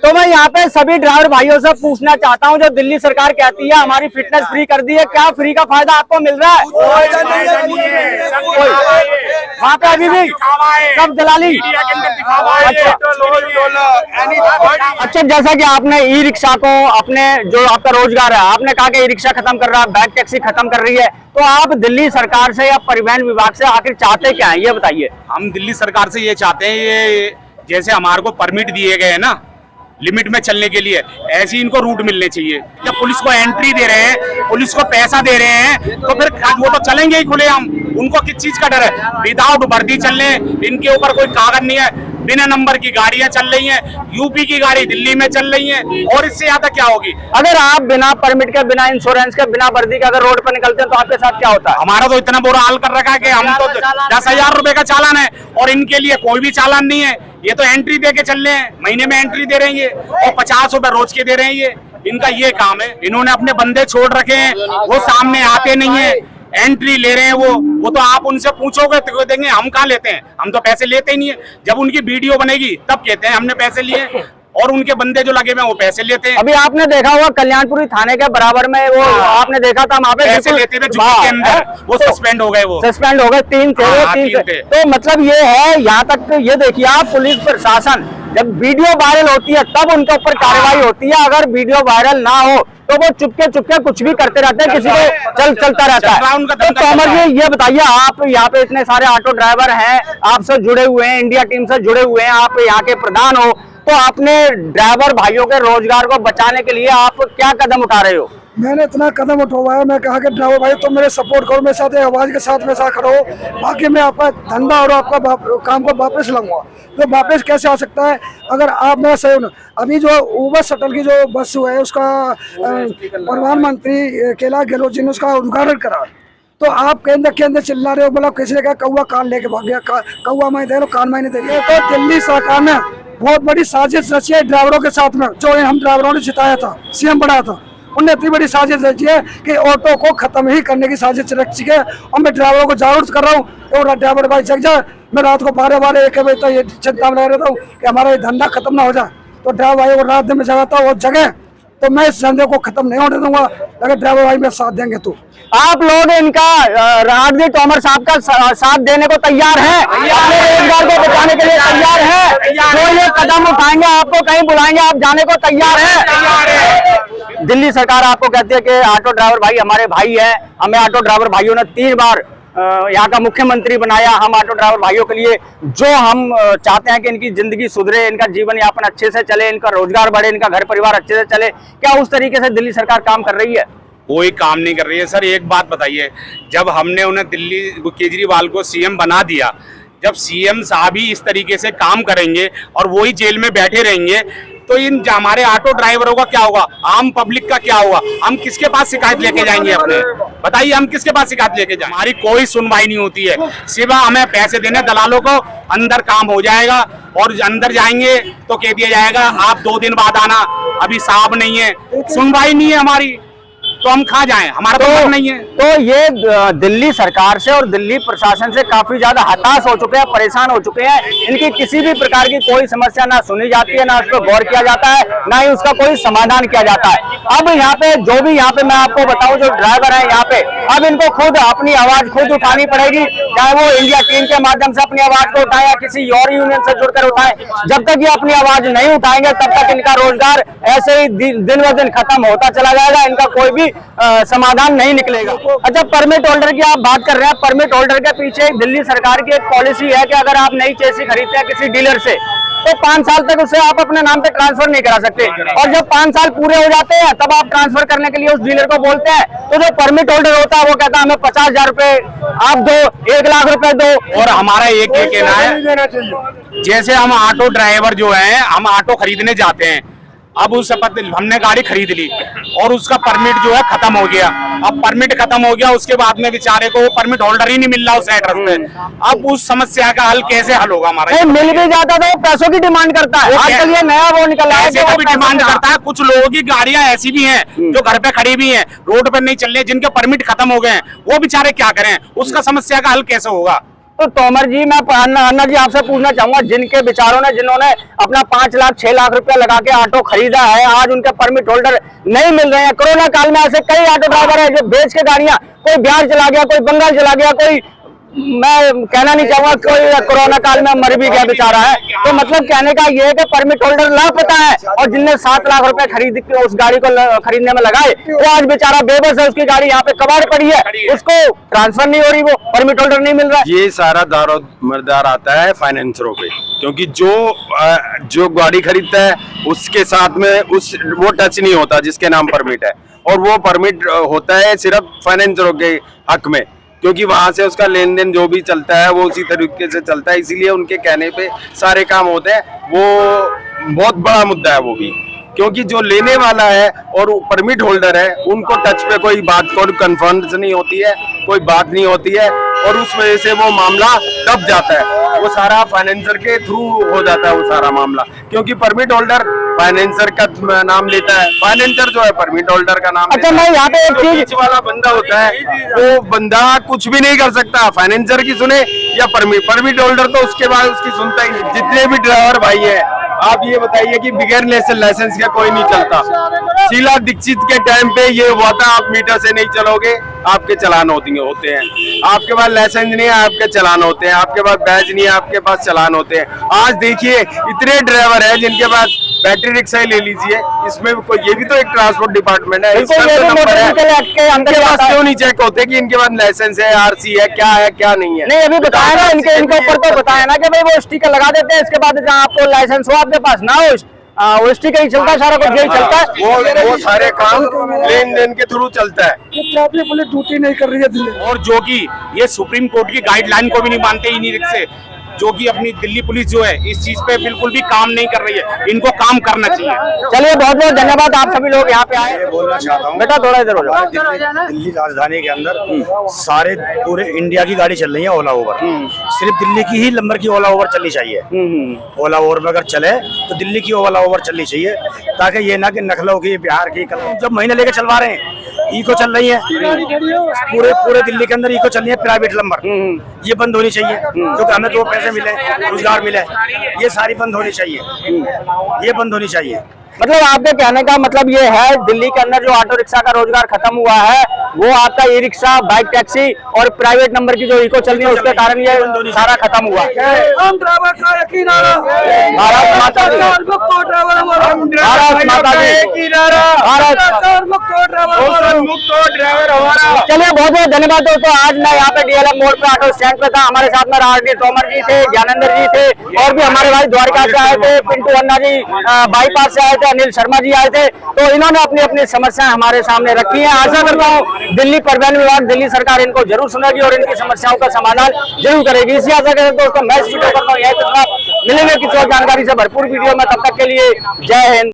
तो मैं यहाँ पे सभी ड्राइवर भाइयों से पूछना चाहता हूँ, जो दिल्ली सरकार कहती है हमारी फिटनेस फ्री कर दी है, क्या फ्री का फायदा आपको मिल रहा है? वहाँ पे अभी भी सब दलाली। अच्छा, जैसा कि आपने ई रिक्शा को अपने जो आपका रोजगार है, आपने कहा कि ई रिक्शा खत्म कर रहा है, बैक टैक्सी खत्म कर रही है, तो आप दिल्ली सरकार से या परिवहन विभाग से आखिर चाहते क्या है, ये बताइए। हम दिल्ली सरकार से ये चाहते हैं, ये जैसे हमारे को परमिट दिए गए हैं ना लिमिट में चलने के लिए, ऐसे इनको रूट मिलने चाहिए। जब पुलिस को एंट्री दे रहे हैं, पुलिस को पैसा दे रहे हैं, तो फिर वो तो चलेंगे ही खुलेआम। उनको किस चीज का डर है? विदाउट वर्दी चल रहे हैं, इनके ऊपर कोई कागज नहीं है, बिना नंबर की गाड़ियां चल रही हैं, यूपी की गाड़ी दिल्ली में चल रही है, और इससे ज्यादा क्या होगी? अगर आप बिना परमिट के, बिना इंश्योरेंस के, बिना वर्दी के अगर रोड पर निकलते हैं तो आपके साथ क्या होता है? हमारा तो इतना बुरा हाल कर रखा है कि हम तो 10,000 रुपए का चालान है, और इनके लिए कोई भी चालान नहीं है। ये तो एंट्री दे के चल रहे हैं, महीने में एंट्री दे रहे हैं ये, और 50 रुपए रोज के दे रहे हैं ये। इनका ये काम है। इन्होंने अपने बंदे छोड़ रखे हैं, वो सामने आते नहीं है, एंट्री ले रहे हैं वो तो आप उनसे पूछोगे तो देंगे हम कहाँ लेते हैं, हम तो पैसे लेते ही नहीं है। जब उनकी वीडियो बनेगी तब कहते हैं हमने पैसे लिए, और उनके बंदे जो लगे हुए वो पैसे लेते हैं। अभी आपने देखा होगा कल्याणपुरी थाने के बराबर में वो आपने देखा था, वहाँ पे पैसे लेते हुए के अंदर वो सस्पेंड हो गए, वो सस्पेंड हो गए, 3 थे। तो मतलब ये है, यहाँ तक ये देखिए आप, पुलिस प्रशासन जब वीडियो वायरल होती है तब उनके ऊपर कार्रवाई होती है, अगर वीडियो वायरल ना हो तो वो चुपके कुछ भी करते रहते हैं, किसी को चलता रहता है। तो तोमर जी ये बताइए, आप यहाँ पे इतने सारे ऑटो ड्राइवर हैं, आपसे जुड़े हुए हैं, इंडिया टीम से जुड़े हुए हैं, आप यहाँ के प्रधान हो, तो आपने ड्राइवर भाइयों के रोजगार को बचाने के लिए आप क्या कदम उठा रहे हो? मैंने इतना कदम उठवाया, मैं कहा कि ड्राइवर भाई तुम मेरे सपोर्ट करो, मेरे साथ आवाज के साथ में साथ खड़ो, बाकी मैं आपका धंधा और आपका काम को वापस लाऊंगा। तो वापस कैसे आ सकता है अगर आप मेरा सहयोग। अभी जो उबर शटल की जो बस है उसका परिवहन मंत्री कैलाश गहलोत जी ने उसका उद्घाटन करा, तो आप केंद्र के अंदर चिल्ला रहे हो, बोला किसी ने कहा कौवा कान लेके भाग गया, कौवा मैं दे रहा कान मैंने दे दिया। तो दिल्ली सरकार ने बहुत बड़ी साजिश रची है ड्राइवरों के साथ में, जो हम ड्राइवरों ने जिताया था, सीएम बनाया था, उन्होंने इतनी बड़ी साजिश रची है कि ऑटो को खत्म ही करने की साजिश रची है। और मैं ड्राइवरों को जागरूक कर रहा हूँ, और ड्राइवर भाई जग जाए, मैं रात को 12 1 बजे तक ये चिंता में लगा रहता हूँ कि हमारा ये धंधा खत्म ना हो जाए। तो ड्राइवर भाई को रात दिन में जगाता हूँ, वो जगह तो मैं इस धंधे को खत्म नहीं होने दूंगा, अगर ड्राइवर भाई मेरे साथ देंगे तो। आप लोग इनका राजदीप तोमर साहब का साथ देने को तैयार हैं, अपने रोजगार को बचाने के लिए तैयार हैं, जो ये कदम उठाएंगे आपको कहीं बुलाएंगे आप जाने को तैयार हैं? दिल्ली सरकार आपको कहती है कि ऑटो ड्राइवर भाई हमारे भाई हैं, हमें ऑटो ड्राइवर भाइयों ने 3 बार यहाँ का मुख्यमंत्री बनाया, हम ऑटो ड्राइवर भाइयों के लिए जो हम चाहते हैं कि इनकी जिंदगी सुधरे, इनका जीवन यापन अच्छे से चले, इनका रोजगार बढ़े, इनका घर परिवार अच्छे से चले, क्या उस तरीके से दिल्ली सरकार काम कर रही है? कोई काम नहीं कर रही है सर। एक बात बताइए, जब हमने उन्हें दिल्ली केजरीवाल को सीएम बना दिया, जब सीएम साहब ही इस तरीके से काम करेंगे और वो ही जेल में बैठे रहेंगे, तो इन हमारे ऑटो ड्राइवरों का क्या होगा, आम पब्लिक का क्या होगा? हम किसके पास शिकायत लेके जाएंगे अपने? बताइए, हम किसके पास शिकायत लेके जाएं? हमारी कोई सुनवाई नहीं होती है, सिवा हमें पैसे देने दलालों को, अंदर काम हो जाएगा, और अंदर जाएंगे तो कह दिया जाएगा आप 2 दिन बाद आना, अभी साहब नहीं है, सुनवाई नहीं है हमारी, तो हम कहाँ जाएं? हमारा तो नहीं है। तो ये दिल्ली सरकार से और दिल्ली प्रशासन से काफी ज्यादा हताश हो चुके हैं, परेशान हो चुके हैं। इनकी किसी भी प्रकार की कोई समस्या ना सुनी जाती है, ना उस पर गौर किया जाता है, ना ही उसका कोई समाधान किया जाता है। अब यहाँ पे जो भी यहाँ पे मैं आपको बताऊं, जो ड्राइवर है यहाँ पे, अब इनको खुद अपनी आवाज खुद उठानी पड़ेगी, चाहे वो इंडिया टीम के माध्यम से अपनी आवाज को उठाए या किसी और यूनियन से जुड़कर उठाए। जब तक ये अपनी आवाज नहीं उठाएंगे तब तक इनका रोजगार ऐसे ही दिन ब दिन खत्म होता चला जाएगा, इनका कोई भी समाधान नहीं निकलेगा। अच्छा, परमिट होल्डर की आप बात कर रहे हैं, परमिट होल्डर के पीछे दिल्ली सरकार की एक पॉलिसी है कि अगर आप नई चेसी खरीदते हैं किसी डीलर से, तो 5 साल तक उसे आप अपने नाम पे ट्रांसफर नहीं करा सकते, और जब 5 साल पूरे हो जाते हैं तब आप ट्रांसफर करने के लिए उस डीलर को बोलते हैं, तो जो परमिट होल्डर होता है वो कहता है हमें 50,000 रुपए आप दो, 1 लाख रुपए दो। और हमारा एक ये कहना है, जैसे हम ऑटो ड्राइवर जो है, हम ऑटो खरीदने जाते हैं, अब उस हमने गाड़ी खरीद ली और उसका परमिट जो है खत्म हो गया। अब परमिट खत्म हो गया, उसके बाद में बेचारे को वो परमिट होल्डर ही नहीं मिल रहा उस एड्रेस पे। अब उस समस्या का हल कैसे हल होगा हमारा? मिल भी जाता तो पैसों की डिमांड करता है, आजकल ये नया वो निकल रहा है, पैसे का भी डिमांड करता है। कुछ लोगों की गाड़ियां ऐसी भी हैं जो घर पे खड़ी भी हैं, रोड पे नहीं चल रही, जिनके परमिट खत्म हो गए हैं, वो बेचारे क्या करें? उसका समस्या का हल कैसे होगा? तो तोमर जी, मैं अन्ना जी आपसे पूछना चाहूंगा, जिनके विचारों ने, जिन्होंने अपना 5 लाख 6 लाख रुपया लगा के ऑटो खरीदा है, आज उनके परमिट होल्डर नहीं मिल रहे हैं। कोरोना काल में ऐसे कई ऑटो ड्राइवर है जो बेच के गाड़ियां, कोई बिहार चला गया, कोई बंगाल चला गया, कोई, मैं कहना नहीं चाहूंगा, कोई कोरोना काल में मर भी गया बेचारा है। तो मतलब कहने का ये है कि परमिट होल्डर लापता है, और जिनने 7 लाख रुपए खरीद के उस गाड़ी को खरीदने में लगाए, वो आज बेचारा बेबस है, उसकी गाड़ी यहाँ पे कबाड़ पड़ी है, उसको ट्रांसफर नहीं हो रही, वो परमिट होल्डर नहीं मिल रहा है। ये सारा दारोमदार आता है फाइनेंसरों पे, क्योंकि जो गाड़ी खरीदता है उसके साथ में वो टच नहीं होता जिसके नाम परमिट है, और वो परमिट होता है सिर्फ फाइनेंसरों के हक में, क्योंकि वहां से उसका लेन देन जो भी चलता है वो उसी तरीके से चलता है, इसीलिए उनके कहने पे सारे काम होते हैं। वो बहुत बड़ा मुद्दा है वो भी, क्योंकि जो लेने वाला है और परमिट होल्डर है उनको टच पे कोई बात, कोई कन्फर्मेशन नहीं होती है, कोई बात नहीं होती है, और उस वजह से वो मामला दब जाता है। वो सारा फाइनेंसर के थ्रू हो जाता है वो सारा मामला, क्योंकि परमिट होल्डर फाइनेंसर का नाम लेता है, फाइनेंसर जो है परमिट होल्डर का नाम अच्छा, मैं यहाँ पे एक चीज, वाला बंदा होता है वो बंदा कुछ भी नहीं कर सकता, फाइनेंसर की सुने या परमिट होल्डर तो उसके बाद उसकी सुनता ही नहीं। जितने भी ड्राइवर भाई है, आप ये बताइए कि बगैर लाइसेंस का कोई नहीं चलता। शीला दीक्षित के टाइम पे ये हुआ था, आप मीटर से नहीं चलोगे आपके चालान होते हैं, आपके पास लाइसेंस नहीं है आपके चालान होते हैं, आपके पास बैज नहीं है आपके पास चालान होते हैं। आज देखिए इतने ड्राइवर है जिनके पास बैटरी रिक्शा ही ले लीजिए, इसमें कोई, ये भी तो एक ट्रांसपोर्ट डिपार्टमेंट है, इसका तो नंबर है, इनके पास क्यों नहीं चेक होते कि इनके पास लाइसेंस है, आरसी है, क्या नहीं है? नहीं, अभी बताया ना, इनके ऊपर तो बताया ना कि भाई वो स्टिकर लगा देते हैं, इसके बाद जहाँ आपको लाइसेंस हो आपके पास ना हो, वो स्टिकर ही चलता है, सारा कुछ यही चलता है। वो सारे काम लेन देन के थ्रू चलता है। ट्रैफिक पुलिस ड्यूटी नहीं कर रही है दिल्ली, और जो कि ये सुप्रीम कोर्ट की गाइडलाइन को भी नहीं मानते ई रिक्शे, जो कि अपनी दिल्ली पुलिस जो है इस चीज पे बिल्कुल भी काम नहीं कर रही है, इनको काम करना चाहिए। चलिए, बहुत बहुत धन्यवाद, आप सभी लोग यहाँ पे आए। बोलना चाहता हूँ बेटा थोड़ा इधर हो जाओ। दिल्ली राजधानी के अंदर सारे पूरे इंडिया की गाड़ी चल रही है ओला ओवर, सिर्फ दिल्ली की ही नंबर की ओला ओवर चलनी चाहिए। ओला ओवर में अगर चले तो दिल्ली की ओला ओवर चलनी चाहिए, ताकि ये ना कि नखलों की, बिहार की, जब महीने लेके चलवा रहे हैं, इको चल रही है पूरे दिल्ली के अंदर, इको चल रही है प्राइवेट नंबर, ये बंद होनी चाहिए, क्योंकि हमें तो पैसे मिले, रोजगार मिले, ये सारी बंद होनी चाहिए, ये बंद होनी चाहिए। मतलब आपके कहने का मतलब ये है, दिल्ली के अंदर जो ऑटो रिक्शा का रोजगार खत्म हुआ है, वो आपका ई रिक्शा, बाइक टैक्सी और प्राइवेट नंबर की जो इको चल रही है उसके कारण ये सारा खत्म हुआ। हम ड्राइवर का यकीन आ रहा, भारत माता दी, ड्राइवर हमारा, भारत माता दी, भारत ड्राइवर हमारा। चलिए, बहुत बहुत धन्यवाद दोस्तों। आज मैं यहाँ पे डीएलएफ मोड़ पे ऑटो स्टैंड पे था, हमारे साथ में आरडी तोमर जी थे, ज्ञानेंद्र जी थे, और भी हमारे भाई द्वारका से आए थे, पिंटू अन्ना जी बाईपास से आए थे, अनिल शर्मा जी आए थे। तो इन्होंने अपनी अपनी समस्याएं हमारे सामने रखी हैं। आशा करता हूँ दिल्ली परिवहन विभाग, दिल्ली सरकार इनको जरूर सुनेगी और इनकी समस्याओं का समाधान जरूर करेगी। इसी आशा के साथ दोस्तों मैं वीडियो करता हूँ, मिलेंगे किसी और जानकारी से भरपूर वीडियो में, तब तक के लिए जय हिंद।